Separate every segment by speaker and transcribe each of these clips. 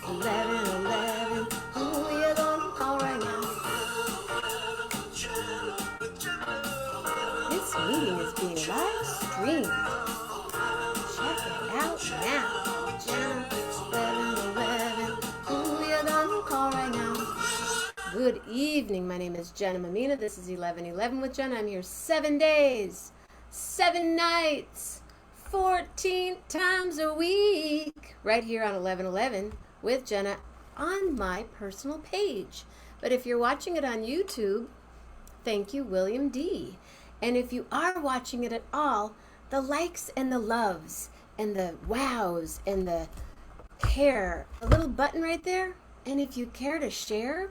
Speaker 1: 11:11. Who you gonna call right now? This meeting is being live streamed. Check it out now. Jenna, 11:11. Who you gonna call right now? Good evening. My name is Jenna Mammina. This is 11:11 with Jenna. I'm here 7 days, 7 nights, 14 times a week, right here on 11:11 with Jenna on my personal page. But if you're watching it on YouTube, thank you, William D. And if you are watching it at all, the likes and the loves and the wows and the care, a little button right there. And if you care to share,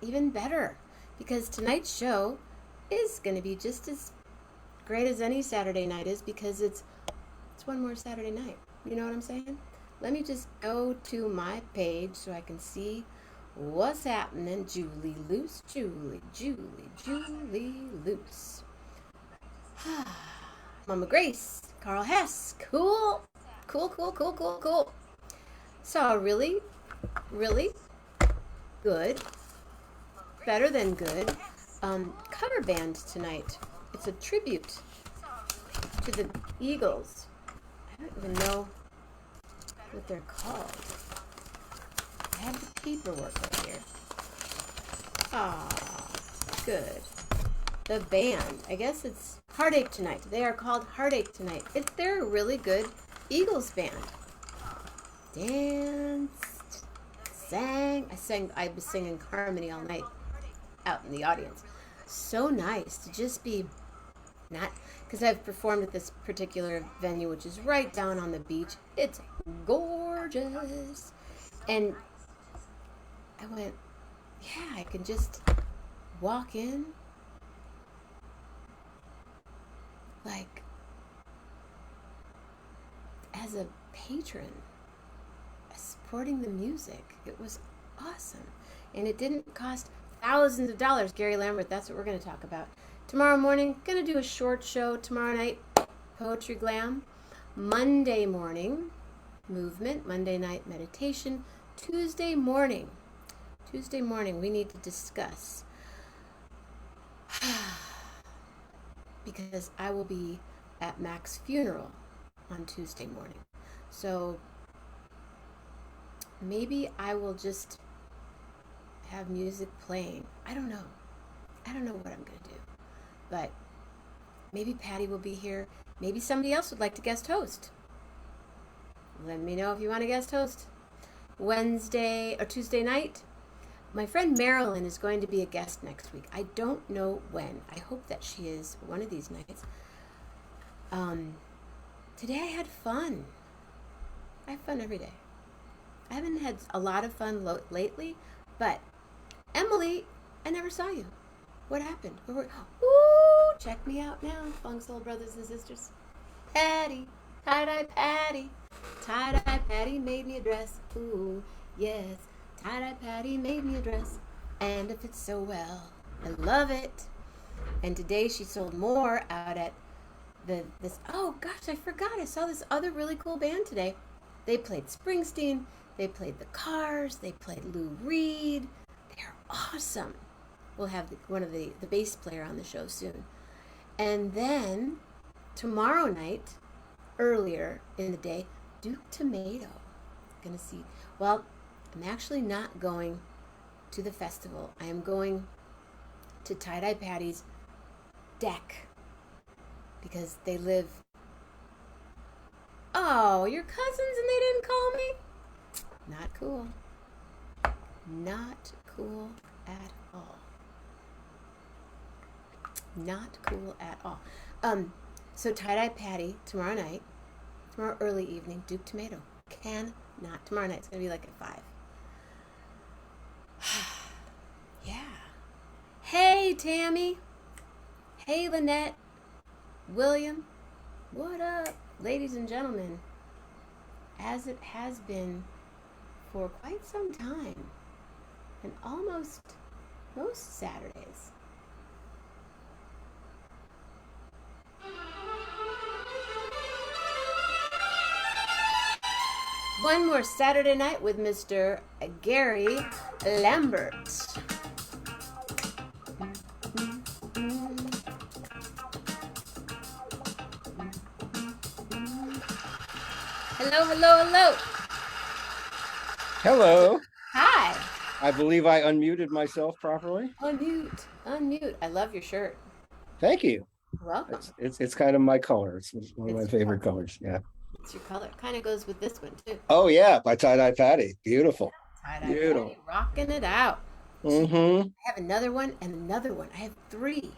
Speaker 1: even better, because tonight's show is going to be just as great as any Saturday night is, because it's one more Saturday night. You know what I'm saying? Let me just go to my page so I can see what's happening. Julie Luce, Julie Luce. Mama Grace, Carl Hess, cool. Saw a really good, better than good cover band tonight. It's a tribute to the Eagles. I don't even know what they're called. I have the paperwork right here. Ah, good. The band, I guess it's Heartache Tonight. They are called Heartache Tonight. They're a really good Eagles band. Danced, sang. I was singing harmony all night out in the audience. So nice to just be not, because I've performed at this particular venue, which is right down on the beach. It's gorgeous. And I went, yeah, I can just walk in like as a patron, supporting the music. It was awesome. And it didn't cost thousands of dollars. Gary Lambert, that's what we're going to talk about. Tomorrow morning, going to do a short show. Tomorrow night, Poetry Glam. Monday morning, movement. Monday night, meditation. Tuesday morning, we need to discuss. Because I will be at Mac's funeral on Tuesday morning. So maybe I will just have music playing. I don't know what I'm going to do. But maybe Patty will be here. Maybe somebody else would like to guest host. Let me know if you want to guest host. Wednesday or Tuesday night, my friend Marilyn is going to be a guest next week. I don't know when. I hope that she is one of these nights. Today I had fun. I have fun every day. I haven't had a lot of fun lately, but Emily, I never saw you. What happened? Ooh, check me out now, Funk Soul brothers and sisters. Patty, tie-dye Patty. Tie-dye Patty made me a dress. Ooh, yes. Tie-dye Patty made me a dress. And it fits so well. I love it. And today she sold more out at this. Oh, gosh, I forgot. I saw this other really cool band today. They played Springsteen. They played The Cars. They played Lou Reed. They're awesome. We'll have one of the bass player on the show soon. And then tomorrow night, earlier in the day, Duke Tomato. Gonna see. Well, I'm actually not going to the festival. I am going to Tie-Dye Patty's deck because they live. Oh, your cousins and they didn't call me? Not cool. Not cool at all. Not cool at all. So Tie-Dye Patty tomorrow early evening, Duke Tomato. Tomorrow night, it's going to be like at 5. Yeah. Hey, Tammy. Hey, Lynette. William. What up, ladies and gentlemen? As it has been for quite some time, and almost most Saturdays, One more Saturday night with Mr. Gary Lambert. Hello, hello, hello.
Speaker 2: Hello.
Speaker 1: Hi.
Speaker 2: I believe I unmuted myself properly.
Speaker 1: Unmute. Unmute. I love your shirt.
Speaker 2: Thank you.
Speaker 1: Welcome.
Speaker 2: It's kind of my color. It's one of my
Speaker 1: It's
Speaker 2: favorite colors. Yeah.
Speaker 1: It's your color. Kind of goes with this one too.
Speaker 2: Oh yeah, by Tie-Dye Patty. Beautiful.
Speaker 1: Tie-dye
Speaker 2: Beautiful.
Speaker 1: Patty, rocking it out.
Speaker 2: Mm-hmm.
Speaker 1: I have another one and another one. I have three.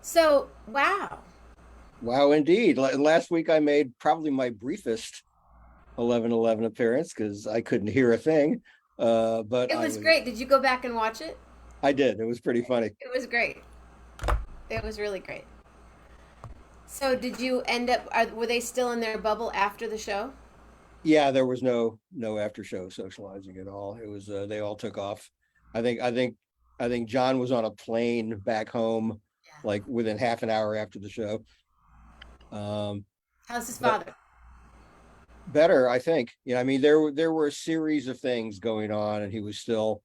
Speaker 1: So, wow.
Speaker 2: Wow, indeed. Last week I made probably my briefest 11/11 appearance because I couldn't hear a thing. But
Speaker 1: It was great. Did you go back and watch it?
Speaker 2: I did. It was pretty funny.
Speaker 1: It was great. It was really great. So, did you end up? Were they still in their bubble after the show?
Speaker 2: Yeah, there was no after show socializing at all. It was they all took off. I think I think I think John was on a plane back home
Speaker 1: Yeah.
Speaker 2: like within half an hour after the show.
Speaker 1: How's his
Speaker 2: But
Speaker 1: father?
Speaker 2: better, I think. I mean, there were a series of things going on, and he was still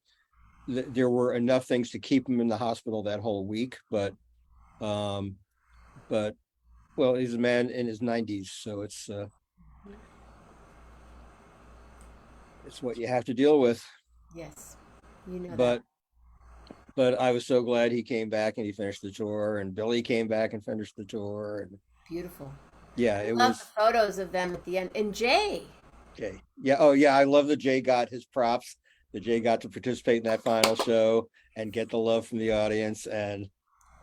Speaker 2: there were enough things to keep him in the hospital that whole week. Um, but well, he's a man in his 90s, so it's what you have to deal with.
Speaker 1: Yes, you know that.
Speaker 2: But but I was so glad he came back and he finished the tour, and Billy came back and finished the tour, and
Speaker 1: Beautiful.
Speaker 2: yeah,
Speaker 1: I
Speaker 2: it
Speaker 1: love the
Speaker 2: was
Speaker 1: photos of them at the end. And Jay
Speaker 2: Jay. Yeah, oh yeah, I love that Jay got his props. That Jay got to participate in that final show and get the love from the audience, and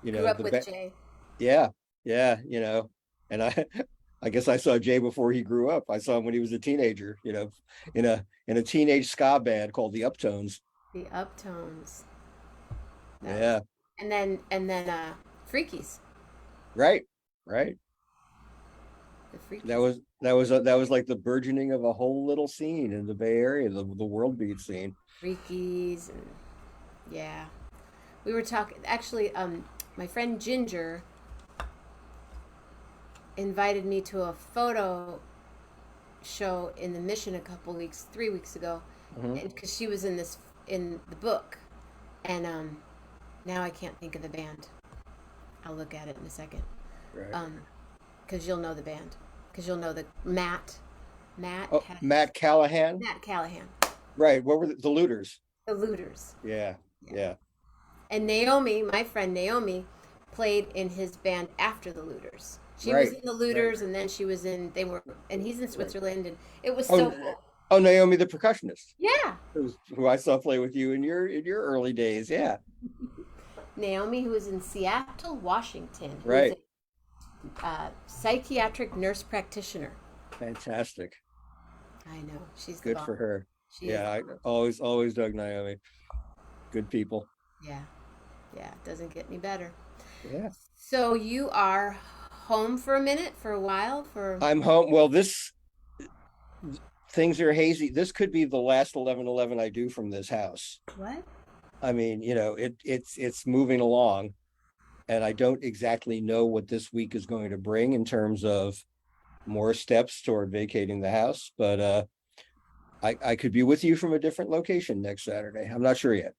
Speaker 1: grew up
Speaker 2: the
Speaker 1: with Jay.
Speaker 2: yeah, yeah, and I guess I saw Jay before he grew up. I saw him when he was a teenager, in a teenage ska band called the Uptones.
Speaker 1: The Uptones. That was,
Speaker 2: Yeah,
Speaker 1: and then Freakies.
Speaker 2: right, right.
Speaker 1: The
Speaker 2: That
Speaker 1: Freakies.
Speaker 2: was that was like the burgeoning of a whole little scene in the Bay Area, the world beat scene.
Speaker 1: Freakies and yeah. We were talking actually, my friend Ginger invited me to a photo show in the Mission a couple weeks, 3 weeks ago,
Speaker 2: Hmm.
Speaker 1: and because she was in the book, and now I can't think of the band. I'll look at it in a second.
Speaker 2: Right.
Speaker 1: Um, because you'll know the band, because you'll know the Matt
Speaker 2: Oh, Matt Callahan.
Speaker 1: Matt Callahan,
Speaker 2: Right. What were the Looters?
Speaker 1: the Looters.
Speaker 2: Yeah.
Speaker 1: Yeah.
Speaker 2: Yeah.
Speaker 1: And Naomi, my friend Naomi, played in his band after the Looters. She was
Speaker 2: Right.
Speaker 1: in the
Speaker 2: Right.
Speaker 1: Looters, and then she was in. They were, and he's in
Speaker 2: Right.
Speaker 1: Switzerland, and it was so
Speaker 2: Oh,
Speaker 1: cool.
Speaker 2: oh, Naomi, the percussionist,
Speaker 1: Yeah,
Speaker 2: who I saw play with you in your early days. Yeah.
Speaker 1: Naomi, who was in Seattle, Washington, who is
Speaker 2: Right.
Speaker 1: a psychiatric nurse practitioner.
Speaker 2: Fantastic.
Speaker 1: I know she's the
Speaker 2: Good
Speaker 1: bomb.
Speaker 2: for her.
Speaker 1: She is
Speaker 2: Yeah.
Speaker 1: the
Speaker 2: I
Speaker 1: bomb.
Speaker 2: always dug Naomi. Good people.
Speaker 1: Yeah, yeah. It doesn't get any better.
Speaker 2: Yeah.
Speaker 1: So you are home for a minute, for a while, for
Speaker 2: I'm home. Well, this things are hazy. This could be the last 11/11 I do from this house.
Speaker 1: what?
Speaker 2: I mean, it's moving along, and I don't exactly know what this week is going to bring in terms of more steps toward vacating the house, but I could be with you from a different location next Saturday. I'm not sure yet.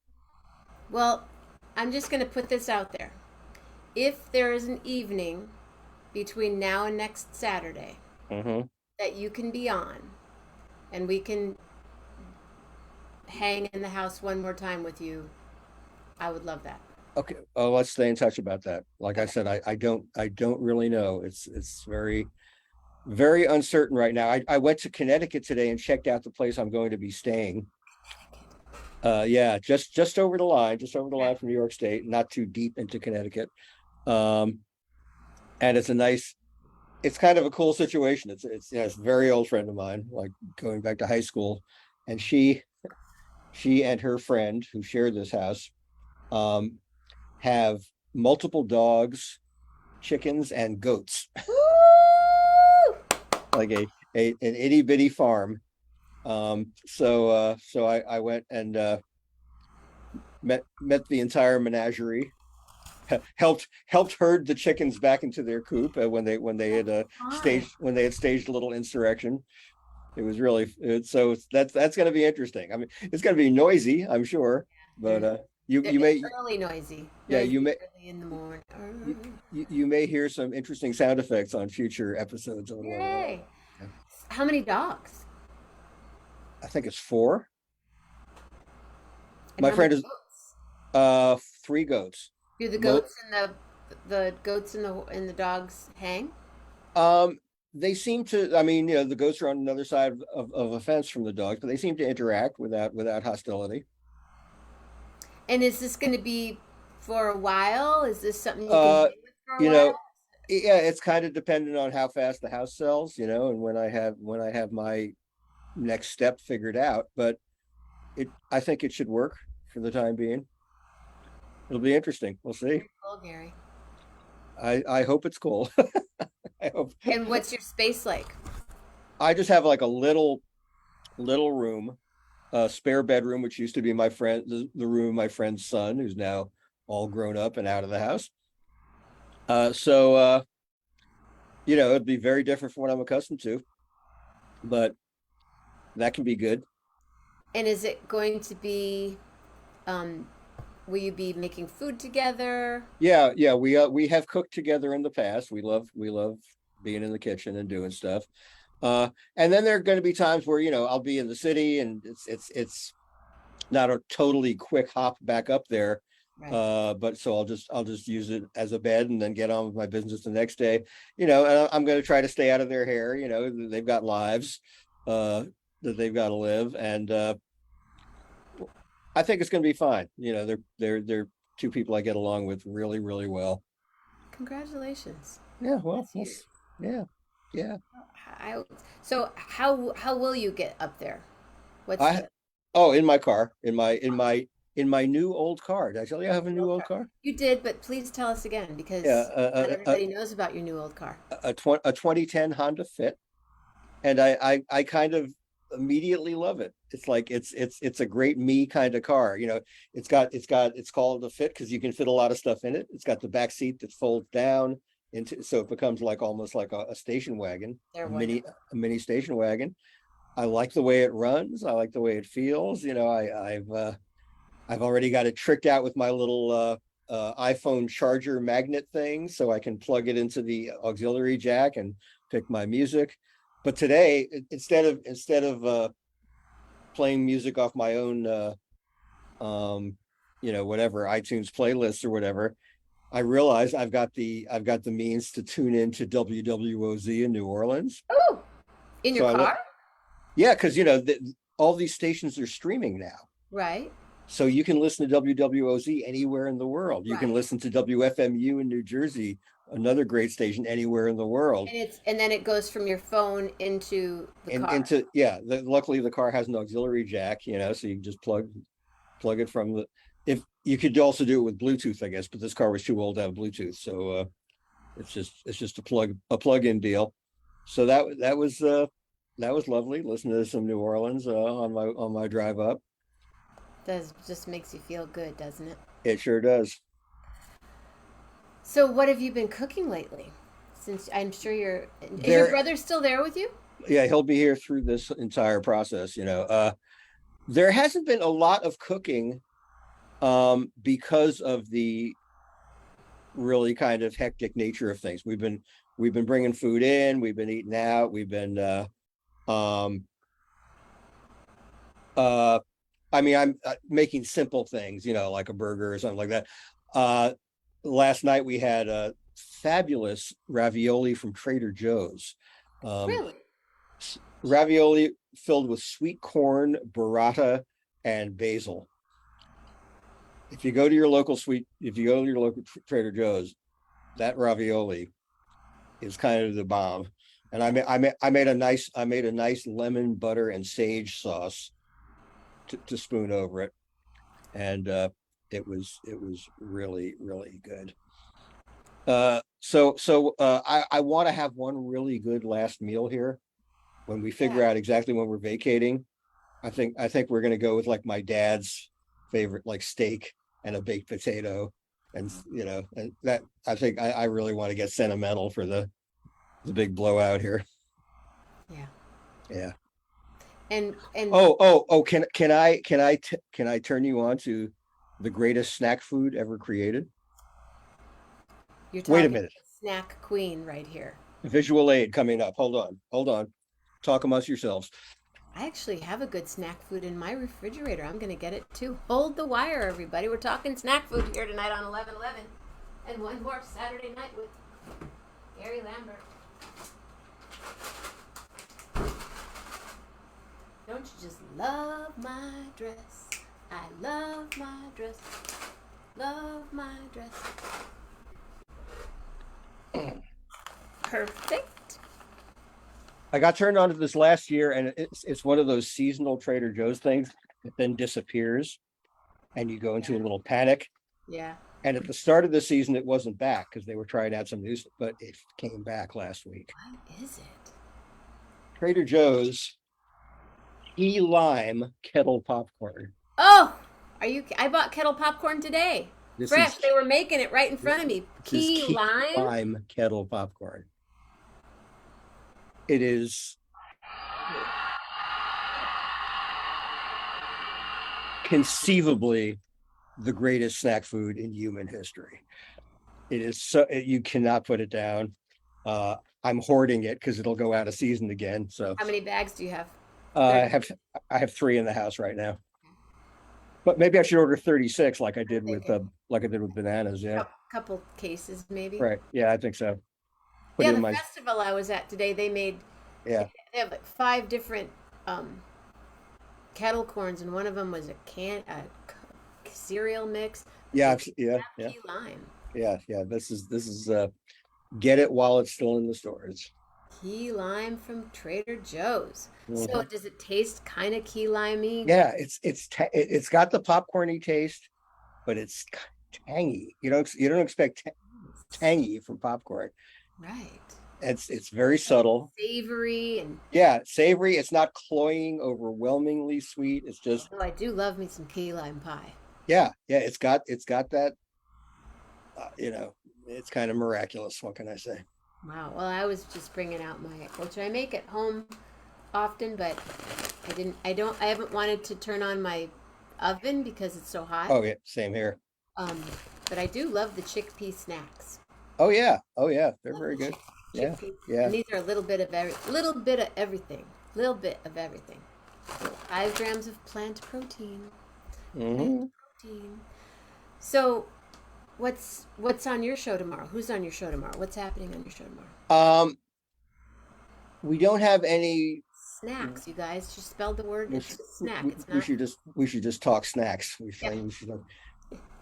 Speaker 1: Well, I'm just going to put this out there. If there is an evening between now and next Saturday
Speaker 2: Hmm.
Speaker 1: that you can be on, and we can hang in the house one more time with you, I would love that.
Speaker 2: Okay. Oh, let's stay in touch about that. Like I
Speaker 1: Okay.
Speaker 2: said, I don't really know. It's very uncertain right now. I went to Connecticut today and checked out the place I'm going to be staying. Yeah, just over the line,
Speaker 1: Okay.
Speaker 2: from New York State, not too deep into Connecticut. Um, and it's kind of a cool situation. It's a very old friend of mine, like going back to high school, and she and her friend who shared this house um have multiple dogs, chickens, and goats,
Speaker 1: Woo!
Speaker 2: like an itty bitty farm. So I went and met the entire menagerie, helped herd the chickens back into their coop
Speaker 1: Fun.
Speaker 2: when they had staged a little insurrection. It was really so that's going to be interesting. I mean, it's going to be noisy, I'm sure, but you
Speaker 1: It's
Speaker 2: may
Speaker 1: early noisy.
Speaker 2: yeah
Speaker 1: Noisy early in the morning.
Speaker 2: you may hear some interesting sound effects on future episodes a little later on.
Speaker 1: Yay.
Speaker 2: Yeah.
Speaker 1: How many dogs?
Speaker 2: I think it's four.
Speaker 1: And
Speaker 2: My
Speaker 1: how many
Speaker 2: friend is
Speaker 1: goats?
Speaker 2: three goats.
Speaker 1: Do the
Speaker 2: Mo
Speaker 1: goats and the goats and the dogs hang?
Speaker 2: um they seem to, I mean, the goats are on another side of a fence from the dogs, but they seem to interact without hostility.
Speaker 1: And is this going to be for a while? Is this something you can
Speaker 2: Uh,
Speaker 1: hang with for a
Speaker 2: you
Speaker 1: while?
Speaker 2: know, yeah, it's kind of dependent on how fast the house sells, and when I have my next step figured out. But I think it should work for the time being. It'll be interesting. We'll see.
Speaker 1: Very cool, Gary.
Speaker 2: I hope it's cool. I hope.
Speaker 1: And what's your space like?
Speaker 2: I just have like a little room, a spare bedroom, which used to be the room of my friend's son, who's now all grown up and out of the house. So it'd be very different from what I'm accustomed to, but that can be good.
Speaker 1: And is it going to be, um, will you be making food together?
Speaker 2: Yeah. We have cooked together in the past. We love being in the kitchen and doing stuff. And then there are going to be times where I'll be in the city and it's not a totally quick hop back up there.
Speaker 1: Right.
Speaker 2: But so I'll just use it as a bed and then get on with my business the next day. And I'm going to try to stay out of their hair. They've got lives that they've got to live, and I think it's going to be fine. They're two people I get along with really, really well.
Speaker 1: Congratulations.
Speaker 2: Yeah, well,
Speaker 1: That's huge.
Speaker 2: yeah, yeah.
Speaker 1: I, so how will you get up there? What's
Speaker 2: I
Speaker 1: the
Speaker 2: Oh, in my car, in my new old car. Did I tell you I have a new
Speaker 1: old
Speaker 2: old
Speaker 1: car?
Speaker 2: car?
Speaker 1: You did, but please tell us again
Speaker 2: Yeah,
Speaker 1: because not everybody knows about your new old car.
Speaker 2: a 2010 Honda Fit, and I kind of immediately love it. It's like it's a great me kind of car. It's called a Fit because you can fit a lot of stuff in it. It's got the back seat that folds down into, so it becomes like almost like a station wagon,
Speaker 1: They're
Speaker 2: a
Speaker 1: wonderful.
Speaker 2: mini station wagon. I like the way it runs. I like the way it feels. I've already got it tricked out with my little iPhone charger magnet thing, so I can plug it into the auxiliary jack and pick my music. But today, instead of playing music off my own, whatever iTunes playlists or whatever, I realized I've got the means to tune into WWOZ in New Orleans.
Speaker 1: Oh, in your
Speaker 2: So
Speaker 1: car?
Speaker 2: yeah, because all these stations are streaming now.
Speaker 1: Right.
Speaker 2: So you can listen to WWOZ anywhere in the world. You can
Speaker 1: Right.
Speaker 2: listen to WFMU in New Jersey, another great station, anywhere in the world.
Speaker 1: And then it goes from your phone into the
Speaker 2: And
Speaker 1: car.
Speaker 2: into yeah, luckily the car has an auxiliary jack, so you can just plug it from the. If you could also do it with Bluetooth, I guess, but this car was too old to have Bluetooth, so it's just a plug-in deal. So that was lovely. Listening to some New Orleans on my drive up.
Speaker 1: That just makes you feel good, doesn't it?
Speaker 2: It sure does.
Speaker 1: So what have you been cooking lately? Since I'm sure is your
Speaker 2: There,
Speaker 1: brother still there with you?
Speaker 2: yeah, he'll be here through this entire process. There hasn't been a lot of cooking because of the really kind of hectic nature of things. We've been bringing food in, we've been eating out, we've been um uh I mean, I'm making simple things, like a burger or something like that. uh Last night we had a fabulous ravioli from Trader Joe's. um
Speaker 1: Really?
Speaker 2: Ravioli filled with sweet corn, burrata, and basil. If you go to your local Trader Joe's, that ravioli is kind of the bomb. And I made a nice lemon butter and sage sauce to spoon over it, and it was really, really good. I want to have one really good last meal here when we figure
Speaker 1: Yeah.
Speaker 2: out exactly when we're vacating. I think we're gonna go with like my dad's favorite, like steak and a baked potato And and that I think I really want to get sentimental for the big blowout here.
Speaker 1: Yeah.
Speaker 2: Yeah.
Speaker 1: And
Speaker 2: Oh, can I turn you on to the greatest snack food ever created?
Speaker 1: you're
Speaker 2: Wait a
Speaker 1: talking
Speaker 2: minute.
Speaker 1: snack queen right here.
Speaker 2: Visual aid coming up. Hold on. Talk amongst yourselves.
Speaker 1: I actually have a good snack food in my refrigerator. I'm going to get it too. Hold the wire, everybody. We're talking snack food here tonight on 11:11. And one more Saturday night with Gary Lambert. Don't you just love my dress? I love my dress. Love my dress. Perfect.
Speaker 2: I got turned on to this last year, and it's one of those seasonal Trader Joe's things that then disappears, and you go into a little panic.
Speaker 1: Yeah.
Speaker 2: And at the start of the season, it wasn't back because they were trying out some new stuff, but it came back last week.
Speaker 1: What is it?
Speaker 2: Trader Joe's key lime kettle popcorn.
Speaker 1: Oh, are you? I bought kettle popcorn today.
Speaker 2: This
Speaker 1: Fresh.
Speaker 2: is
Speaker 1: They were making it right in front of me.
Speaker 2: this is
Speaker 1: Key
Speaker 2: key
Speaker 1: lime.
Speaker 2: lime kettle popcorn. It is conceivably the greatest snack food in human history. It is you cannot put it down. I'm hoarding it because it'll go out of season again. So
Speaker 1: How many bags do you have?
Speaker 2: I have 3 in the house right now. But maybe I should order 36 like I did with bananas. Yeah.
Speaker 1: Couple cases maybe.
Speaker 2: Right. Yeah, I think so. Put
Speaker 1: Yeah,
Speaker 2: it in
Speaker 1: the
Speaker 2: my
Speaker 1: festival I was at today,
Speaker 2: yeah.
Speaker 1: they have like 5 different kettle corns, and one of them was a cereal mix.
Speaker 2: Yeah,
Speaker 1: They
Speaker 2: yeah,
Speaker 1: have
Speaker 2: yeah.
Speaker 1: key lime.
Speaker 2: Yeah. This is get it while it's still in the stores.
Speaker 1: Key lime from Trader Joe's. So
Speaker 2: Mhm.
Speaker 1: does it taste kind of key limey?
Speaker 2: Yeah, it's got the popcorny taste, but it's tangy. You don't expect tangy from popcorn.
Speaker 1: Right.
Speaker 2: It's very subtle.
Speaker 1: Savory and
Speaker 2: Yeah, savory. It's not cloying, overwhelmingly sweet. It's just
Speaker 1: oh, I do love me some key lime pie.
Speaker 2: yeah. It's got that. It's kind of miraculous. What can I say?
Speaker 1: Wow. Well, I was just bringing out which I make at home often, but I haven't wanted to turn on my oven because it's so hot.
Speaker 2: Oh yeah, same here.
Speaker 1: Um, but I do love the chickpea snacks.
Speaker 2: Oh yeah. They're
Speaker 1: Love
Speaker 2: very
Speaker 1: the
Speaker 2: good. Yeah,
Speaker 1: chickpeas.
Speaker 2: yeah.
Speaker 1: And these are a little bit of everything. Little bit of everything. 5 grams of plant protein. Plant
Speaker 2: Hmm.
Speaker 1: protein. So, what's on your show tomorrow? Who's on your show tomorrow? What's happening on your show tomorrow?
Speaker 2: Um, we don't have any.
Speaker 1: Snacks, you guys. She spelled the word.
Speaker 2: We
Speaker 1: It's
Speaker 2: should,
Speaker 1: a snack.
Speaker 2: we,
Speaker 1: It's
Speaker 2: we
Speaker 1: not.
Speaker 2: should just talk snacks.
Speaker 1: Yep.
Speaker 2: We should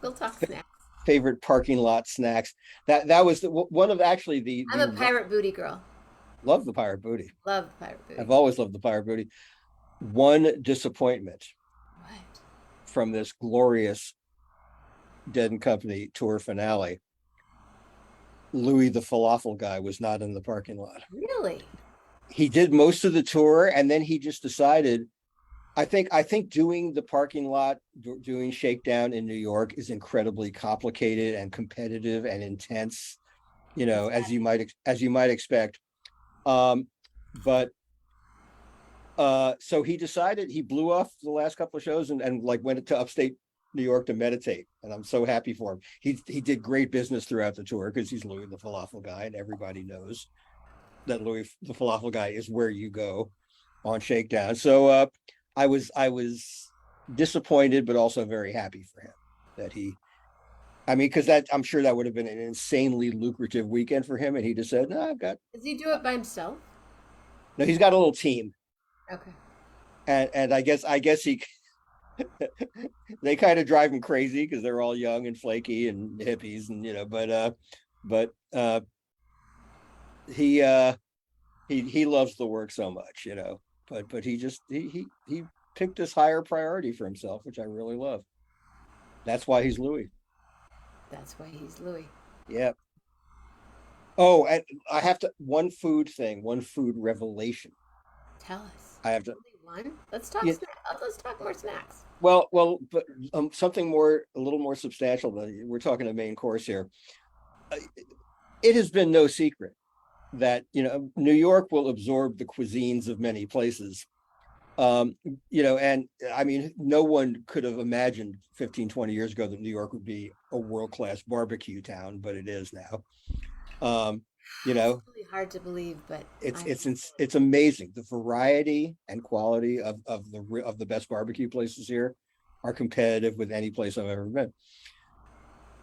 Speaker 1: We'll talk snacks.
Speaker 2: favorite parking lot snacks. That was one of actually
Speaker 1: I'm
Speaker 2: the
Speaker 1: a pirate booty girl.
Speaker 2: love the pirate booty.
Speaker 1: Love pirate booty.
Speaker 2: I've always loved the pirate booty. One disappointment
Speaker 1: What?
Speaker 2: from this glorious Dead and Company tour finale. Louis the falafel guy was not in the parking lot.
Speaker 1: Really?
Speaker 2: He did most of the tour, and then he just decided. I think doing the parking lot, doing Shakedown in New York is incredibly complicated and competitive and intense. As you might expect. Um, but So he decided he blew off the last couple of shows and like went to upstate New York to meditate, and I'm so happy for him. He did great business throughout the tour because he's Louis the falafel guy, and everybody knows that Louis the falafel guy is where you go on Shakedown. So I was disappointed, but also very happy for him that I mean, because I'm sure that would have been an insanely lucrative weekend for him, and he just said, "No, I've got
Speaker 1: Does he do it by himself?
Speaker 2: no." He's got a little team,
Speaker 1: Okay.
Speaker 2: and I guess he they kind of drive him crazy because they're all young and flaky and hippies, and but he he loves the work so much, but he picked this higher priority for himself, which I really love. That's why he's Louis.
Speaker 1: That's why he's Louis.
Speaker 2: Yeah. Oh, and I have to one food revelation.
Speaker 1: Tell us.
Speaker 2: I have to
Speaker 1: Tell me One. Let's talk
Speaker 2: Yeah,
Speaker 1: snack. Let's talk more snacks.
Speaker 2: but something more, a little more substantial. We're talking a main course here. Uh, It has been no secret that New York will absorb the cuisines of many places. Um, and I mean, no one could have imagined 15, 20 years ago that New York would be a world-class barbecue town, but it is now. Um, you
Speaker 1: It's
Speaker 2: know,
Speaker 1: really hard to believe, but
Speaker 2: it's
Speaker 1: I
Speaker 2: it's it's amazing the variety and quality of the best barbecue places here are competitive with any place I've ever been.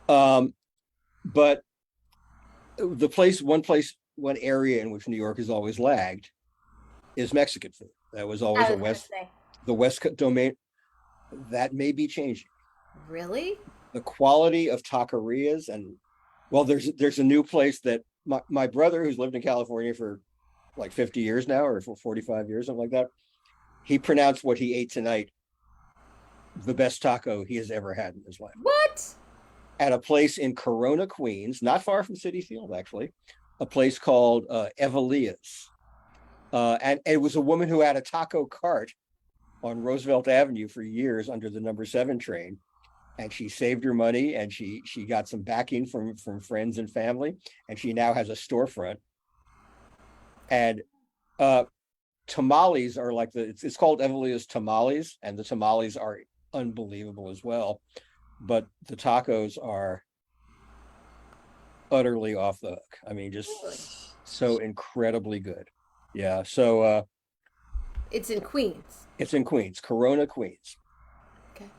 Speaker 2: Um, but one area in which New York has always lagged is Mexican food. That was always
Speaker 1: I was gonna say,
Speaker 2: the West domain. That may be changing.
Speaker 1: really?
Speaker 2: The quality of taquerias, and well, there's a new place that my brother, who's lived in California for like 50 years now, or for 45 years, something like that, he pronounced what he ate tonight the best taco he has ever had in his life,
Speaker 1: What?
Speaker 2: at a place in Corona, Queens, not far from Citi Field, actually, a place called Evelia's. And it was a woman who had a taco cart on Roosevelt Avenue for years under the number 7 train, and she saved her money, and she got some backing from friends and family, and she now has a storefront. And uh tamales are like it's called Evelia's tamales, and the tamales are unbelievable as well, but the tacos are utterly off the hook. I mean,
Speaker 1: Really?
Speaker 2: just so incredibly good. Yeah, so
Speaker 1: It's in Queens.
Speaker 2: it's in Queens, Corona, Queens,
Speaker 1: Okay.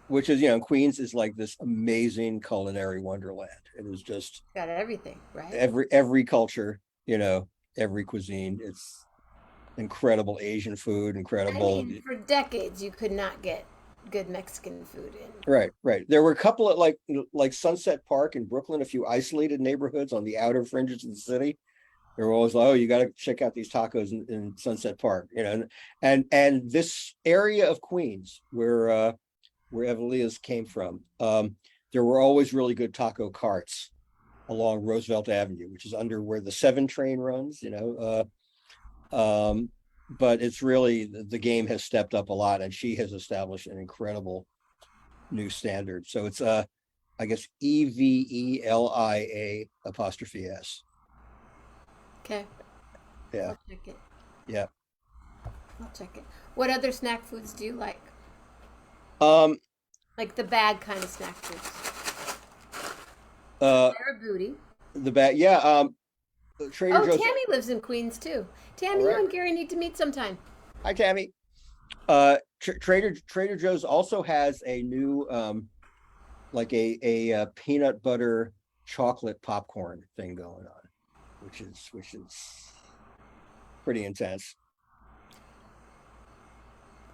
Speaker 2: which is, Queens is like this amazing culinary wonderland. It is just
Speaker 1: Got everything, right?
Speaker 2: every culture, every cuisine. It's incredible Asian food,
Speaker 1: I
Speaker 2: incredible.
Speaker 1: mean, for decades you could not get good Mexican food in.
Speaker 2: Right, right. There were a couple of like Sunset Park in Brooklyn, a few isolated neighborhoods on the outer fringes of the city. They were always like, "Oh, you got to check out these tacos in Sunset Park," and this area of Queens where Evelia's came from, there were always really good taco carts along Roosevelt Avenue, which is under where the 7 train runs. But it's really the game has stepped up a lot, and she has established an incredible new standard. So it's I guess Evelia apostrophe S.
Speaker 1: Okay.
Speaker 2: Yeah,
Speaker 1: I'll check it.
Speaker 2: yeah.
Speaker 1: I'll check it. What other snack foods do you like?
Speaker 2: Um,
Speaker 1: Like the bad kind of snack foods.
Speaker 2: uh,
Speaker 1: They're a booty.
Speaker 2: the bat, yeah. Trader
Speaker 1: Oh,
Speaker 2: Joe's.
Speaker 1: Tammy lives in Queens too.
Speaker 2: All
Speaker 1: Tammy, you
Speaker 2: right.
Speaker 1: and Gary need to meet sometime.
Speaker 2: Hi, Tammy. Trader Joe's also has a new like a peanut butter chocolate popcorn thing going on, which is pretty intense.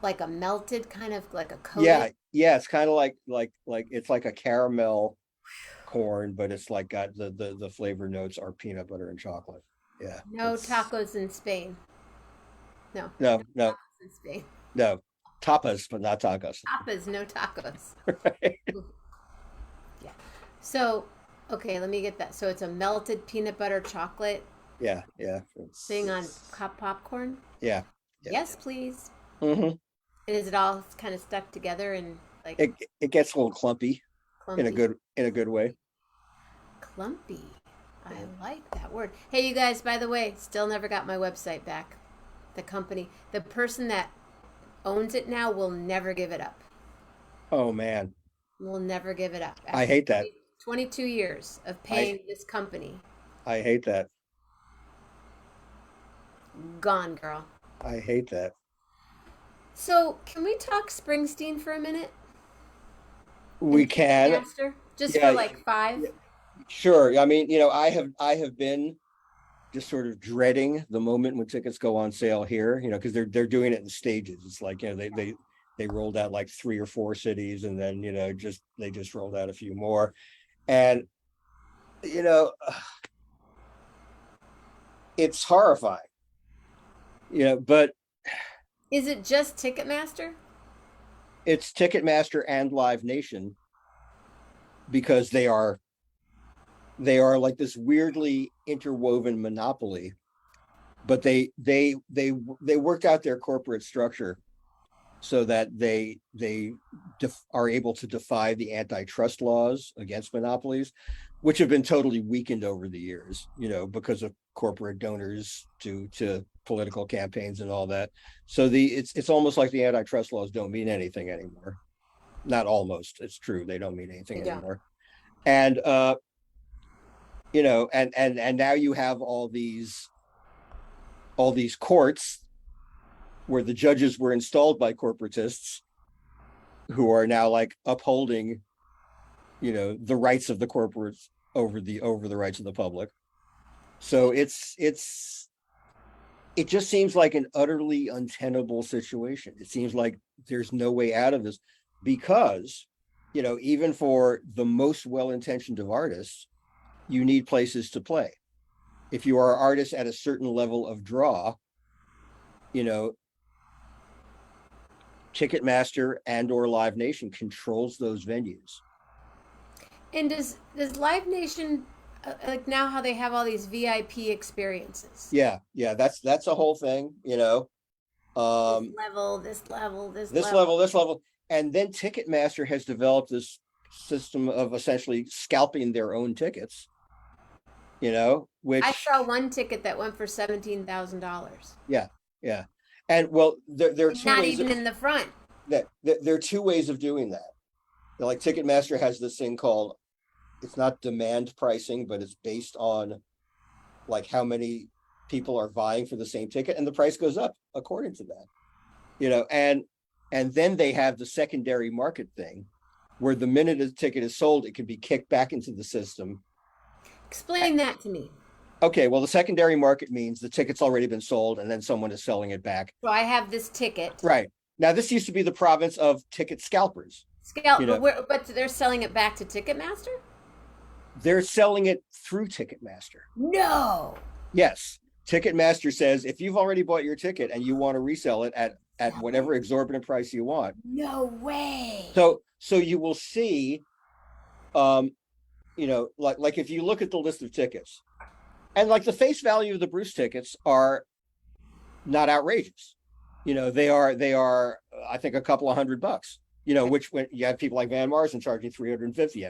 Speaker 1: Like a melted kind of like a
Speaker 2: Yeah,
Speaker 1: coated.
Speaker 2: yeah, it's kind of like it's like a caramel corn, but it's like got the flavor notes are peanut butter and chocolate. Yeah,
Speaker 1: No
Speaker 2: it's
Speaker 1: tacos in Spain. No, no
Speaker 2: no, no,
Speaker 1: tacos in Spain.
Speaker 2: no, tapas, but not tacos.
Speaker 1: Tapas, no tacos.
Speaker 2: Right?
Speaker 1: Ooh, yeah. So, okay, let me get that. So it's a melted peanut butter chocolate
Speaker 2: Yeah, yeah,
Speaker 1: thing on popcorn.
Speaker 2: yeah, yeah.
Speaker 1: Yes, please.
Speaker 2: Hmm.
Speaker 1: And is it all kind of stuck together and like
Speaker 2: It gets a little clumpy
Speaker 1: clumpy?
Speaker 2: in a good way.
Speaker 1: Clumpy. I
Speaker 2: Yeah.
Speaker 1: like that word. Hey, you guys, by the way, still never got my website back. The company, the person that owns it now will never give it up.
Speaker 2: Oh man,
Speaker 1: Will never give it up.
Speaker 2: I
Speaker 1: After
Speaker 2: hate that.
Speaker 1: 22 years of
Speaker 2: I
Speaker 1: paying this company,
Speaker 2: I hate that.
Speaker 1: gone, girl.
Speaker 2: I hate that.
Speaker 1: So, can we talk Springsteen for a minute?
Speaker 2: We
Speaker 1: And
Speaker 2: can,
Speaker 1: Ticketmaster? Just for
Speaker 2: yeah,
Speaker 1: like five?
Speaker 2: yeah, sure. I mean, I have been just sort of dreading the moment when tickets go on sale here, because they're doing it in stages. It's like, they rolled out like 3 or 4 cities, and then, they just rolled out a few more. And, you know, it's horrifying, but
Speaker 1: Is it just Ticketmaster?
Speaker 2: it's Ticketmaster and Live Nation, because they are like this weirdly interwoven monopoly but they worked out their corporate structure so that they are able to defy the antitrust laws against monopolies, which have been totally weakened over the years, because of corporate donors to political campaigns and all that. So it's almost like the antitrust laws don't mean anything anymore. Not almost, it's true, they don't mean anything
Speaker 1: They don't.
Speaker 2: anymore. And and now you have all these courts where the judges were installed by corporatists who are now like upholding, the rights of the corporates over the rights of the public. So it just seems like an utterly untenable situation. It seems like there's no way out of this because, even for the most well-intentioned of artists, you need places to play. If you are an artist at a certain level of draw, you know, Ticketmaster and or Live Nation controls those venues.
Speaker 1: And does Live Nation like now how they have all these VIP experiences?
Speaker 2: Yeah, that's a whole thing,
Speaker 1: This
Speaker 2: um
Speaker 1: level, this level, this
Speaker 2: this
Speaker 1: level.
Speaker 2: level, this level. And then Ticketmaster has developed this system of essentially scalping their own tickets,
Speaker 1: I
Speaker 2: which,
Speaker 1: saw one ticket that went for $17,000.
Speaker 2: yeah, yeah. And well, there are
Speaker 1: And
Speaker 2: two
Speaker 1: not
Speaker 2: ways
Speaker 1: even in the front.
Speaker 2: that there are two ways of doing that. Like Ticketmaster has this thing called, it's not demand pricing, but it's based on like how many people are vying for the same ticket, and the price goes up according to that. And then they have the secondary market thing where the minute a ticket is sold, it can be kicked back into the system.
Speaker 1: Explain that to me.
Speaker 2: Okay, well, the secondary market means the ticket's already been sold and then someone is selling it back.
Speaker 1: So I have this ticket.
Speaker 2: Right. Now, this used to be the province of ticket scalpers.
Speaker 1: Scale,
Speaker 2: You know,
Speaker 1: but they're selling it back to Ticketmaster?
Speaker 2: they're selling it through Ticketmaster.
Speaker 1: No.
Speaker 2: Yes. Ticketmaster says if you've already bought your ticket and you want to resell it at whatever exorbitant price you want.
Speaker 1: No way.
Speaker 2: So you will see, um, like if you look at the list of tickets, and like the face value of the Bruce tickets are not outrageous. They are I think a couple of $100. Which when you have people like Van Morrison charging 350,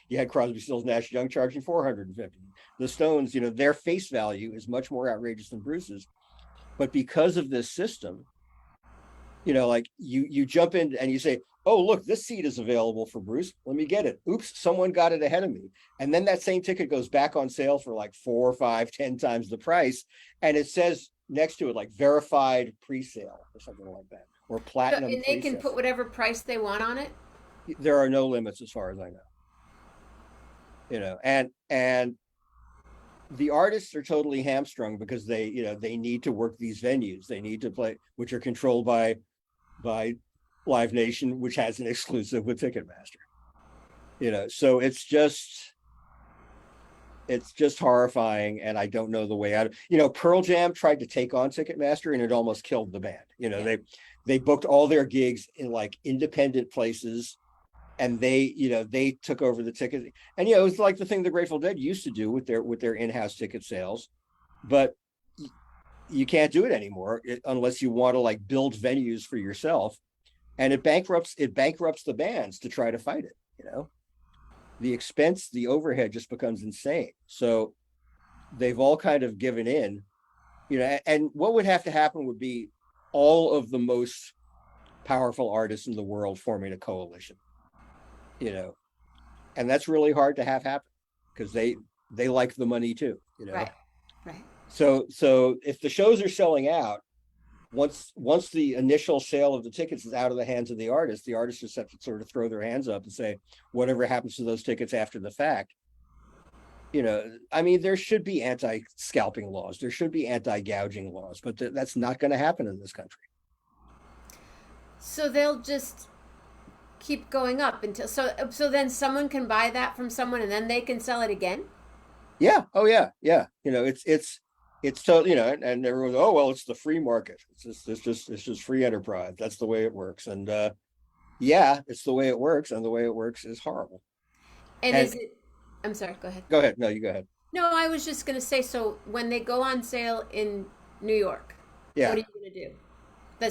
Speaker 2: you had Crosby, Stills, Nash Young charging 450. The Stones, their face value is much more outrageous than Bruce's, but because of this system, like you jump in and you say, oh, look, this seat is available for Bruce, let me get it. Oops, someone got it ahead of me. And then that same ticket goes back on sale for like 4, 5, 10 times the price, and it says next to it like verified pre-sale or something like that, or platinum
Speaker 1: And they can
Speaker 2: pre-sale.
Speaker 1: put whatever price they want on it?
Speaker 2: There are no limits as far as I know. And the artists are totally hamstrung because they need to work these venues, they need to play, which are controlled by Live Nation, which has an exclusive with Ticketmaster. So it's just horrifying, and I don't know the way out. Pearl Jam tried to take on Ticketmaster and it almost killed the band. They booked all their gigs in like independent places, and they took over the ticket. And it was like the thing the Grateful Dead used to do with their in-house ticket sales, but you can't do it anymore unless you want to like build venues for yourself, and it bankrupts the bands to try to fight it. The expense, the overhead just becomes insane. So they've all kind of given in. And what would have to happen would be all of the most powerful artists in the world forming a coalition. And that's really hard to have happen because they like the money too.
Speaker 1: Right. Right.
Speaker 2: So if the shows are selling out, once the initial sale of the tickets is out of the hands of the artists just have to sort of throw their hands up and say, whatever happens to those tickets after the fact. I mean, there should be anti-scalping laws, there should be anti-gouging laws, but that's not going to happen in this country.
Speaker 1: So they'll just keep going up until so then someone can buy that from someone and then they can sell it again?
Speaker 2: Yeah. Oh yeah. It's so, and everyone, oh well, it's the free market, it's just free enterprise, that's the way it works. And yeah, it's the way it works, and the way it works is horrible.
Speaker 1: And
Speaker 2: And
Speaker 1: is it I'm sorry, go ahead.
Speaker 2: go ahead. No, you go ahead.
Speaker 1: No, I was just going to say, so when they go on sale in New York.
Speaker 2: Yeah.
Speaker 1: What are you going to do?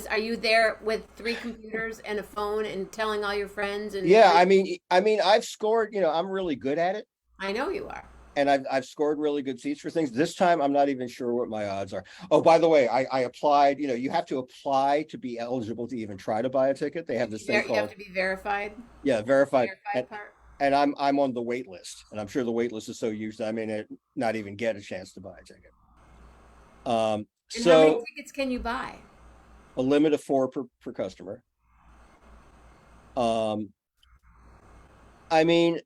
Speaker 1: Are you there with three computers and a phone and telling all your friends and
Speaker 2: Yeah, I mean, I've scored, I'm really good at it.
Speaker 1: I know you are.
Speaker 2: And I've scored really good seats for things. This time, I'm not even sure what my odds are. Oh, by the way, I applied. You have to apply to be eligible to even try to buy a ticket. They have this thing
Speaker 1: You have
Speaker 2: called,
Speaker 1: to be verified.
Speaker 2: yeah, verified,
Speaker 1: Verified
Speaker 2: and
Speaker 1: part.
Speaker 2: I'm on the wait list, and I'm sure the wait list is so huge that I may not even get a chance to buy a ticket.
Speaker 1: And how many
Speaker 2: So
Speaker 1: tickets can you buy?
Speaker 2: a limit of four per customer. Um, I mean,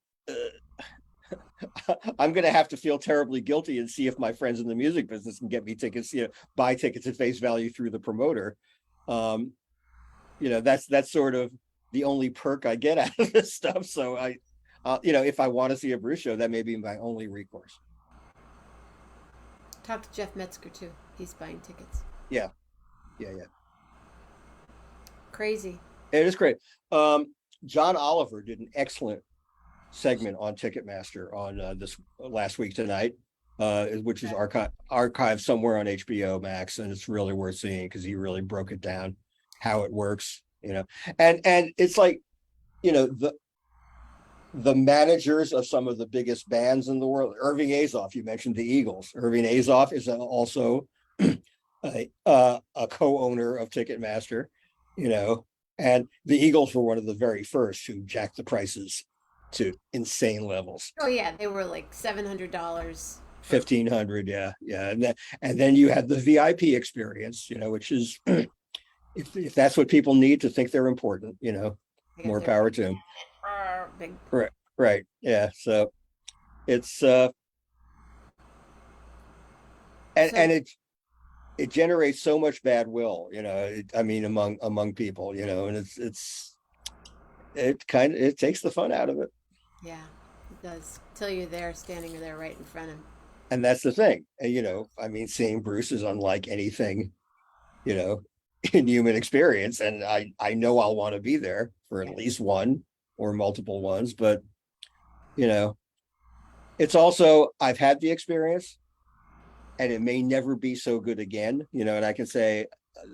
Speaker 2: I'm going to have to feel terribly guilty and see if my friends in the music business can get me tickets, buy tickets at face value through the promoter. Um, that's sort of the only perk I get out of this stuff. So if I want to see a Bruce show, that may be my only recourse.
Speaker 1: Talk to Jeff Metzger too. He's buying tickets.
Speaker 2: Yeah, yeah.
Speaker 1: Crazy.
Speaker 2: It is great. John Oliver did an excellent segment on Ticketmaster on this last week tonight, which is archived somewhere on HBO Max, and it's really worth seeing because he really broke it down how it works. And it's like, the managers of some of the biggest bands in the world. Irving Azoff, you mentioned the Eagles. Irving Azoff is also a co-owner of Ticketmaster, and the Eagles were one of the very first who jacked the prices to insane levels.
Speaker 1: Oh yeah, they were like $700.
Speaker 2: 1,500, yeah, and then you had the VIP experience, which is if that's what people need to think they're important, more power to them.
Speaker 1: Big.
Speaker 2: Right, yeah. So it's and it generates so much bad will, among people, and it takes the fun out of it.
Speaker 1: Yeah, it does. Till you're there, standing there right in front of him.
Speaker 2: And that's the thing. Seeing Bruce is unlike anything, in human experience. And I know I'll want to be there for at least one or multiple ones, but it's also, I've had the experience and it may never be so good again, and I can say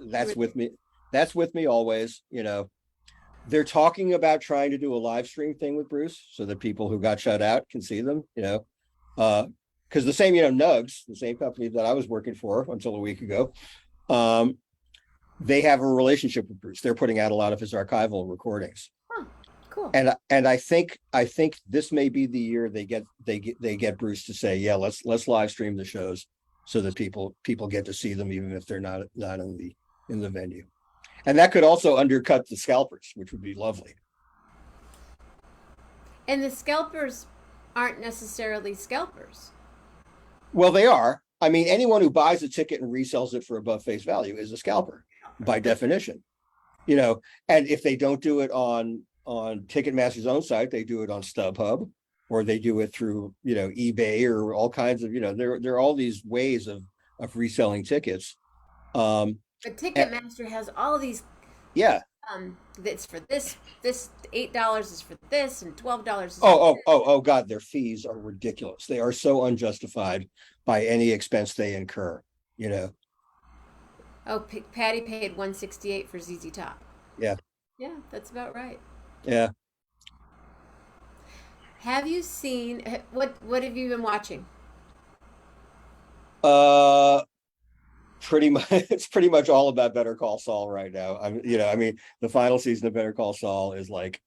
Speaker 2: that's with me always. They're talking about trying to do a live stream thing with Bruce so that people who got shut out can see them, because the same, Nugs, the same company that I was working for until a week ago, they have a relationship with Bruce. They're putting out a lot of his archival recordings.
Speaker 1: Huh, cool.
Speaker 2: And I think this may be the year they get Bruce to say, yeah, let's live stream the shows so that people get to see them even if they're not in the venue. And that could also undercut the scalpers, which would be lovely.
Speaker 1: And the scalpers aren't necessarily scalpers.
Speaker 2: Well, they are. Anyone who buys a ticket and resells it for above face value is a scalper by definition. And if they don't do it on Ticketmaster's own site, they do it on StubHub, or they do it through, eBay, or all kinds of, there are all these ways of reselling tickets.
Speaker 1: But Ticketmaster has all these.
Speaker 2: Yeah.
Speaker 1: It's for this. This $8 is for this, and $12 is.
Speaker 2: Oh God, their fees are ridiculous. They are so unjustified by any expense they incur.
Speaker 1: Oh, Patty paid $168 for ZZ Top.
Speaker 2: Yeah.
Speaker 1: Yeah, that's about right.
Speaker 2: Yeah.
Speaker 1: Have you seen what have you been watching?
Speaker 2: It's pretty much all about Better Call Saul right now. The final season of Better Call Saul is like,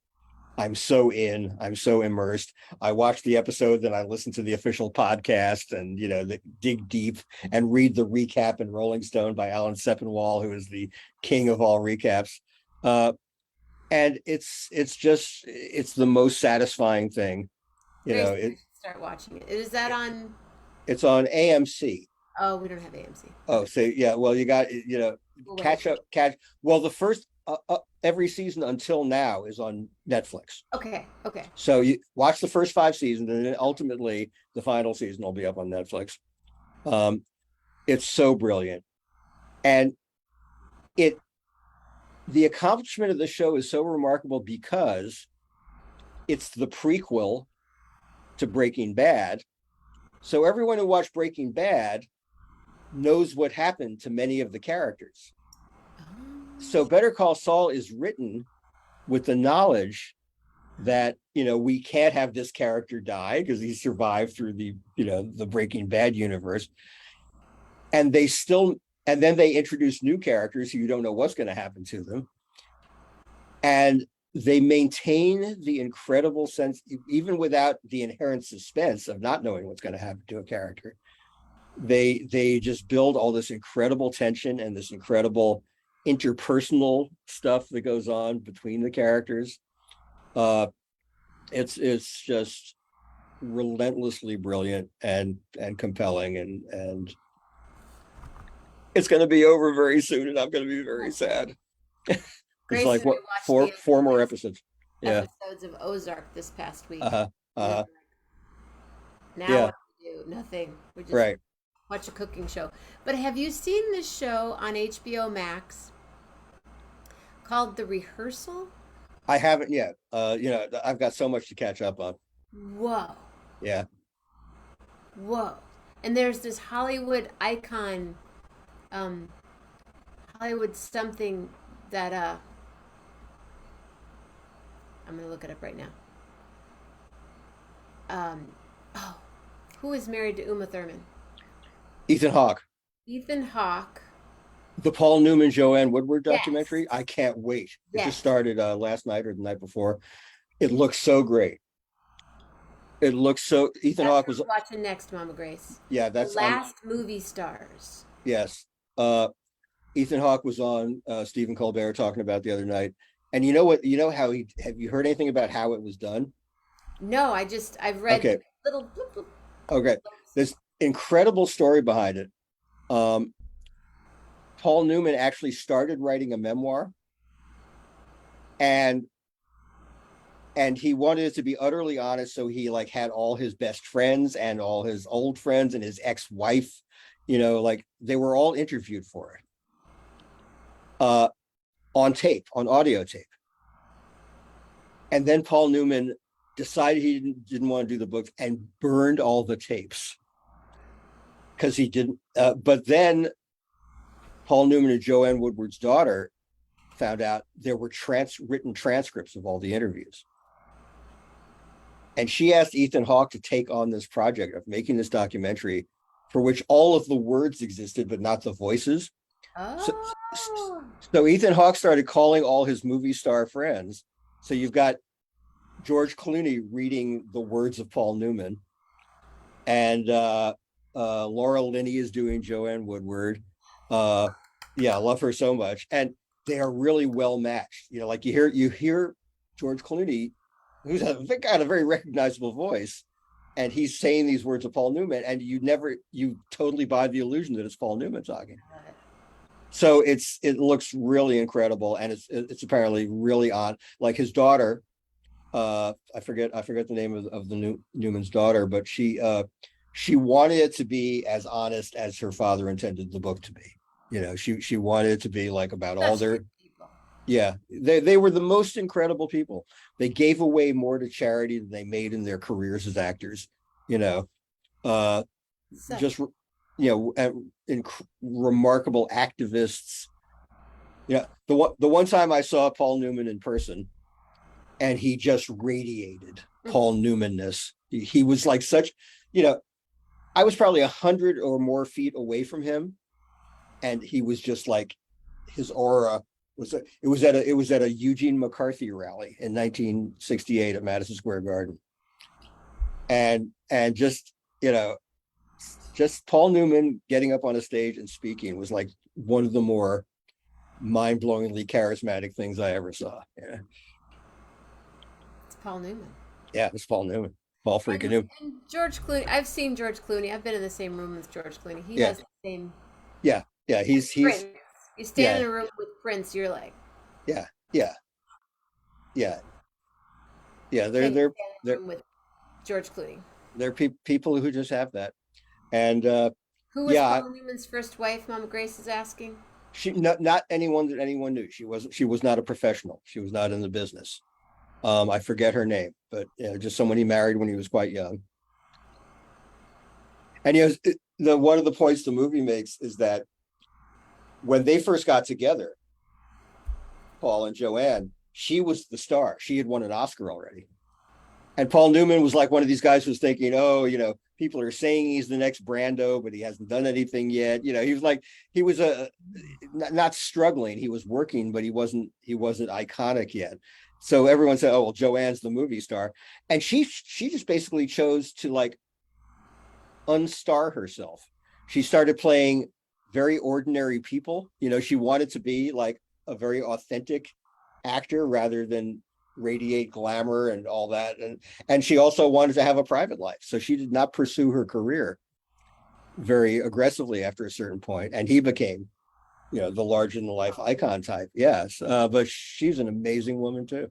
Speaker 2: I'm so immersed. I watched the episode, then I listened to the official podcast and, dig deep and read the recap in Rolling Stone by Alan Sepinwall, who is the king of all recaps. And it's the most satisfying thing,
Speaker 1: Start watching it. Is that on?
Speaker 2: It's on AMC.
Speaker 1: Oh, we don't have AMC.
Speaker 2: Oh, so yeah. Well, you got catch up. Well, the first every season until now is on Netflix.
Speaker 1: Okay.
Speaker 2: So you watch the first 5 seasons, and then ultimately the final season will be up on Netflix. It's so brilliant, and the accomplishment of the show is so remarkable because it's the prequel to Breaking Bad. So everyone who watched Breaking Bad knows what happened to many of the characters.
Speaker 1: Oh.
Speaker 2: So Better Call Saul is written with the knowledge that, we can't have this character die because he survived through the Breaking Bad universe. And then they introduce new characters who you don't know what's going to happen to them. And they maintain the incredible sense, even without the inherent suspense of not knowing what's going to happen to a character. They just build all this incredible tension and this incredible interpersonal stuff that goes on between the characters. It's just relentlessly brilliant and compelling, and it's going to be over very soon, and I'm going to be very sad. It's like, what, four more episodes? Yeah.
Speaker 1: Episodes of Ozark this past week.
Speaker 2: Uh-huh. Uh-huh.
Speaker 1: Now
Speaker 2: Yeah.
Speaker 1: what do we do? Nothing. We just
Speaker 2: Right.
Speaker 1: watch a cooking show. But have you seen this show on HBO Max called The Rehearsal?
Speaker 2: I haven't yet. I've got so much to catch up on.
Speaker 1: Whoa.
Speaker 2: Yeah.
Speaker 1: Whoa. And there's this Hollywood icon, Hollywood something that I'm gonna look it up right now. Oh, who is married to Uma Thurman?
Speaker 2: Ethan Hawke.
Speaker 1: Ethan Hawke.
Speaker 2: The Paul Newman Joanne Woodward
Speaker 1: Yes.
Speaker 2: documentary. I can't wait. It
Speaker 1: Yes.
Speaker 2: just started last night or the night before. It looks so great. Ethan Hawke was
Speaker 1: what we're watching next, Mama Grace.
Speaker 2: Yeah, that's
Speaker 1: The Last Movie Stars.
Speaker 2: yes. Ethan Hawke was on Stephen Colbert talking about the other night. And you know what? You know how have you heard anything about how it was done?
Speaker 1: No, I've read
Speaker 2: Okay.
Speaker 1: little bloop, bloop.
Speaker 2: Okay. There's incredible story behind it. Paul Newman actually started writing a memoir, and he wanted it to be utterly honest. So he had all his best friends and all his old friends and his ex-wife, they were all interviewed for it. On tape, on audio tape. And then Paul Newman decided he didn't want to do the book and burned all the tapes because he didn't. But then Paul Newman and Joanne Woodward's daughter found out there were written transcripts of all the interviews. And she asked Ethan Hawke to take on this project of making this documentary for which all of the words existed, but not the voices.
Speaker 1: Oh.
Speaker 2: So Ethan Hawke started calling all his movie star friends. So you've got George Clooney reading the words of Paul Newman, and Laura Linney is doing Joanne Woodward. Yeah, I love her so much, and they are really well matched. You hear George Clooney, who's got a very recognizable voice, and he's saying these words of Paul Newman, and you totally buy the illusion that it's Paul Newman talking. So it looks really incredible, and it's apparently really on. Like his daughter, I forget the name of the Newman's daughter, but she wanted it to be as honest as her father intended the book to be. She wanted it to be about all their people. Yeah, they were the most incredible people. They gave away more to charity than they made in their careers as actors. Just remarkable activists. The one time I saw Paul Newman in person, and he just radiated Paul Newman-ness. He was like such, I was probably 100 or more feet away from him, and he was just like, his aura was. It was at a Eugene McCarthy rally in 1968 at Madison Square Garden, and just Paul Newman getting up on a stage and speaking was like one of the more mind-blowingly charismatic things I ever saw. Yeah.
Speaker 1: It's Paul Newman.
Speaker 2: Yeah, it's Paul Newman. Paul freaking Newman.
Speaker 1: And George Clooney. I've seen George Clooney. I've been in the same room with George Clooney. He has the same.
Speaker 2: Yeah. He's.
Speaker 1: Prince. You stand in a room with Prince, you're like.
Speaker 2: Yeah. They're
Speaker 1: with George Clooney.
Speaker 2: They're people who just have that. And
Speaker 1: who was Paul Newman's first wife? Mama Grace is asking.
Speaker 2: She not anyone that anyone knew. She was not a professional. She was not in the business. I forget her name, but just someone he married when he was quite young. And the one of the points the movie makes is that when they first got together, Paul and Joanne, she was the star. She had won an Oscar already. And Paul Newman was like one of these guys who's thinking, oh, people are saying he's the next Brando, but he hasn't done anything yet. He was like, he was not struggling. He was working, but he wasn't iconic yet. So everyone said, oh, well, Joanne's the movie star. And she just basically chose to like unstar herself. She started playing very ordinary people. She wanted to be like a very authentic actor rather than radiate glamour and all that. And she also wanted to have a private life. So she did not pursue her career very aggressively after a certain point. And he became, the larger than life icon type. Yes. But she's an amazing woman too.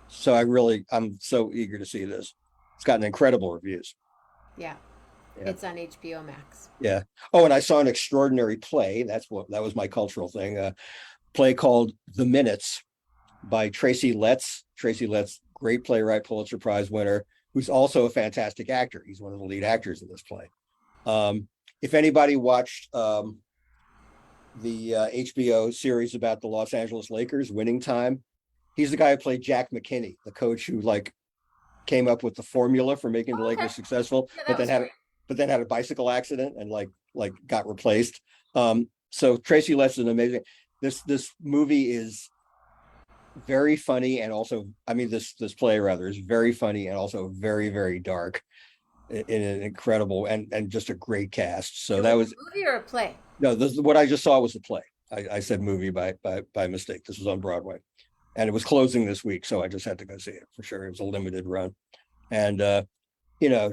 Speaker 2: So I'm so eager to see this. It's gotten incredible reviews.
Speaker 1: Yeah.
Speaker 2: Yeah.
Speaker 1: It's on HBO Max.
Speaker 2: Yeah. Oh, and I saw an extraordinary play. That was my cultural thing. Play called The Minutes by Tracy Letts. Tracy Letts, great playwright, Pulitzer Prize winner, who's also a fantastic actor. He's one of the lead actors in this play. If anybody watched the HBO series about the Los Angeles Lakers, Winning Time, he's the guy who played Jack McKinney, the coach who like came up with the formula for making the Lakers successful,
Speaker 1: Yeah,
Speaker 2: but then had a bicycle accident and like got replaced. So Tracy Letts is an amazing. This movie is very funny, and also, this play rather is very funny and also very, very dark in an incredible and just a great cast. So that was
Speaker 1: a movie or a play?
Speaker 2: No, what I just saw was the play. I said movie by mistake. This was on Broadway, and it was closing this week, so I just had to go see it for sure. It was a limited run, and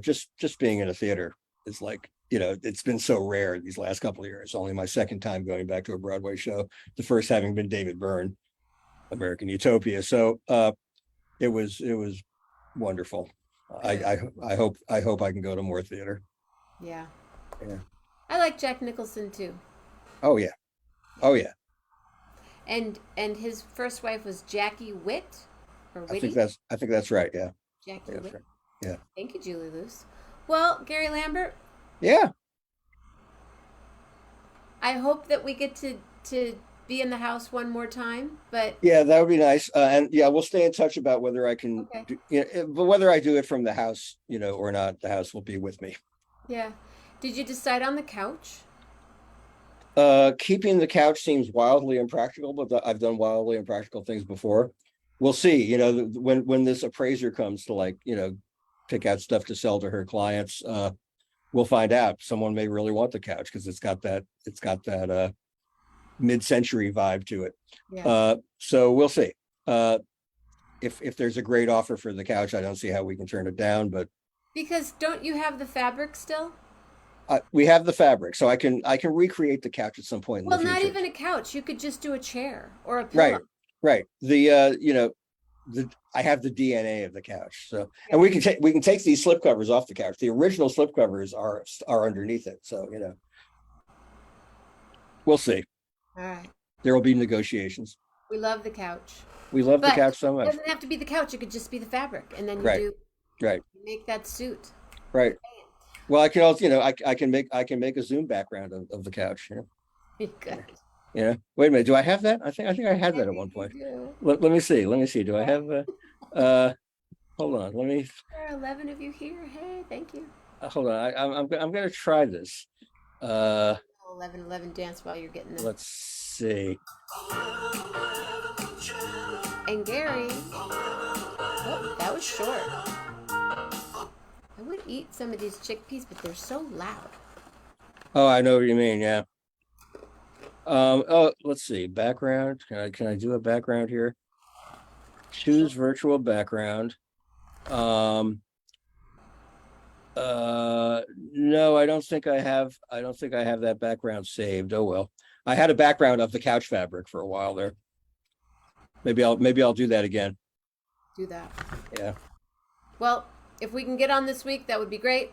Speaker 2: just being in a theater is like, it's been so rare these last couple of years. It's only my second time going back to a Broadway show, the first having been David Byrne, American Utopia. So it was wonderful. I hope I can go to more theater.
Speaker 1: Yeah.
Speaker 2: Yeah.
Speaker 1: I like Jack Nicholson too.
Speaker 2: Oh yeah. Oh yeah.
Speaker 1: And his first wife was Jackie Witt or Whitty?
Speaker 2: I think that's right. Yeah.
Speaker 1: Jackie
Speaker 2: Yeah,
Speaker 1: Witt.
Speaker 2: right. Yeah.
Speaker 1: Thank you, Julie Luce. Well, Gary Lambert,
Speaker 2: Yeah.
Speaker 1: I hope that we get to be in the house one more time, but
Speaker 2: Yeah, that would be nice. And yeah, we'll stay in touch about whether I can
Speaker 1: okay.
Speaker 2: but whether I do it from the house, or not, the house will be with me.
Speaker 1: Yeah. Did you decide on the couch?
Speaker 2: Keeping the couch seems wildly impractical, but I've done wildly impractical things before. We'll see. When this appraiser comes to pick out stuff to sell to her clients, we'll find out. Someone may really want the couch because it's got that mid-century vibe to it.
Speaker 1: Yeah.
Speaker 2: So we'll see. If there's a great offer for the couch, I don't see how we can turn it down. But
Speaker 1: Because don't you have the fabric still?
Speaker 2: we have the fabric, so I can recreate the couch at some point in the
Speaker 1: Well,
Speaker 2: future.
Speaker 1: not even a couch. You could just do a chair or a pillow.
Speaker 2: Right. I have the DNA of the couch. So, and we can take these slip covers off the couch. The original slip covers are underneath it. So, we'll see.
Speaker 1: All right.
Speaker 2: There will be negotiations.
Speaker 1: We love the couch.
Speaker 2: We love the couch so
Speaker 1: It
Speaker 2: much.
Speaker 1: doesn't have to be the couch. It could just be the fabric, and then
Speaker 2: Right.
Speaker 1: you make that suit.
Speaker 2: Right. Well, I can also, I can make a Zoom background of the couch.
Speaker 1: Good.
Speaker 2: Yeah. Wait a minute. Do I have that? I think I had that at one point. Let me see. Do I have hold on.
Speaker 1: There are 11 of you here. Hey, thank you.
Speaker 2: Hold on. I'm going to try this.
Speaker 1: 11 dance while you're getting this.
Speaker 2: Let's see.
Speaker 1: And Gary, oh, that was short. I would eat some of these chickpeas, but they're so loud.
Speaker 2: Oh, I know what you mean. Yeah. Oh, let's see. Background. Can I do a background here? Choose virtual background. No, I don't think I have that background saved. Oh well. I had a background of the couch fabric for a while there. Maybe I'll do that again.
Speaker 1: Do that.
Speaker 2: Yeah.
Speaker 1: Well, if we can get on this week, that would be great.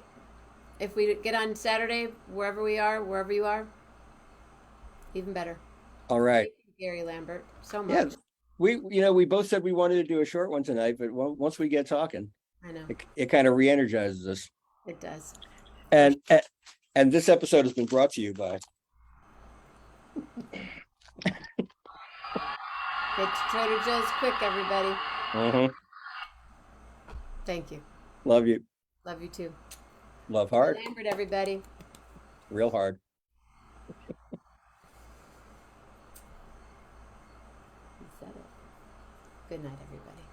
Speaker 1: If we get on Saturday, wherever you are, even better.
Speaker 2: All right.
Speaker 1: Thank you, Gary Lambert, so much.
Speaker 2: Yeah. We both said we wanted to do a short one tonight, but once we get talking,
Speaker 1: I know
Speaker 2: it kind of re-energizes us.
Speaker 1: it does.
Speaker 2: And this episode has been brought to you by
Speaker 1: Get to Trader Joe's quick, everybody.
Speaker 2: Mhm.
Speaker 1: Thank you.
Speaker 2: Love you.
Speaker 1: Love you too.
Speaker 2: Love hard.
Speaker 1: Lambert, everybody.
Speaker 2: Real hard.
Speaker 1: You said it. Good night, everybody.